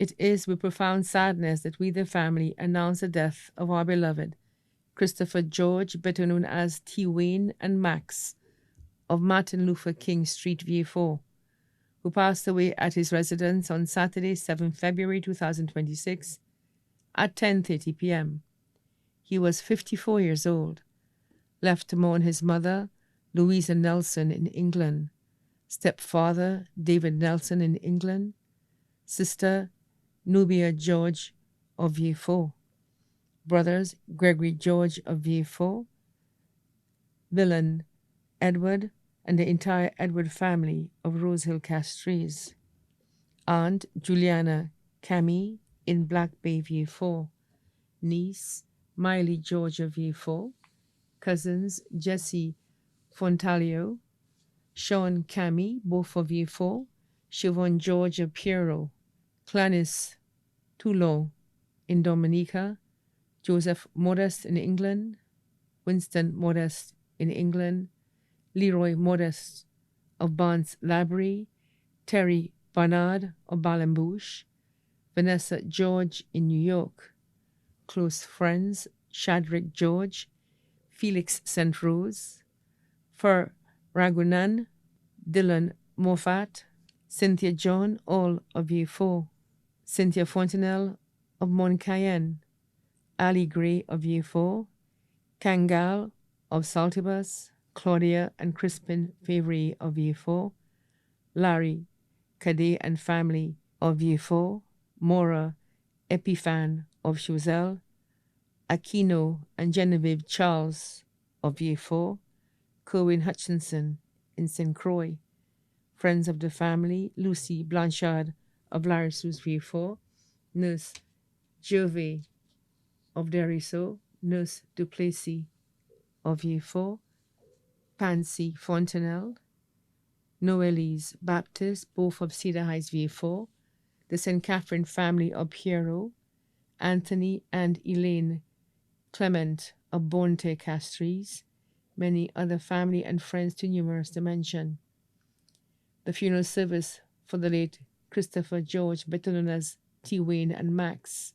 It is with profound sadness that we, the family, announce the death of our beloved Christopher George, better known as T. Wayne and Max, of Martin Luther King Street, VA4, who passed away at his residence on Saturday, 7 February 2026 at 10:30 p.m. He was 54 years old, left to mourn his mother, Louisa Nelson, in England, stepfather, David Nelson, in England, sister, Nubia George of VA4, brothers, Gregory George of VA4, villain, Edward, and the entire Edward family of Rosehill Castries, aunt, Juliana Cami, in Black Bay, VA4, niece, Miley George of VA4, cousins, Jesse Fontalio, Sean Cami, both of VA4, Siobhan George of Piero, Clanis Toulon in Dominica, Joseph Modest in England, Winston Modest in England, Leroy Modest of Barnes Labrie, Terry Barnard of Balenbouche, Vanessa George in New York, close friends, Shadrick George, Felix St. Rose, Fer Ragunan, Dylan Moffat, Cynthia John, all of VA4, Cynthia Fontenelle of Mont Cayenne, Ali Gray of VA4, Kangal of Saltibus, Claudia and Crispin Favre of VA4, Larry, Cadet and family of VA4, Mora Epiphan of Choiseul, Aquino and Genevieve Charles of VA4, Kerwin Hutchinson in St. Croix, friends of the family, Lucy Blanchard of Larissus VA4, nurse Gervais of Deriso, nurse Duplessis of VA4, Pansy Fontenelle, Noelise Baptist, both of Cedar Heights VA4, the St. Catherine family of Piero, Anthony and Elaine Clement of Bonte Castries, many other family and friends too numerous to mention. The funeral service for the late Christopher George, better known as T. Wayne and Max,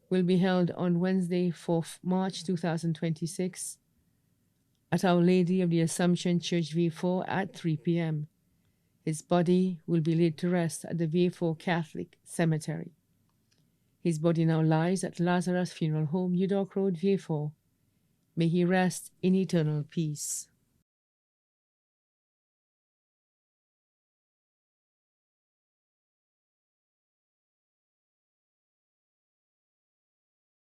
will be held on Wednesday, 4th March 2026 at Our Lady of the Assumption Church VA4 at 3 p.m. His body will be laid to rest at the VA4 Catholic Cemetery. His body now lies at Lazarus Funeral Home, New Dock Road, VA4. May he rest in eternal peace.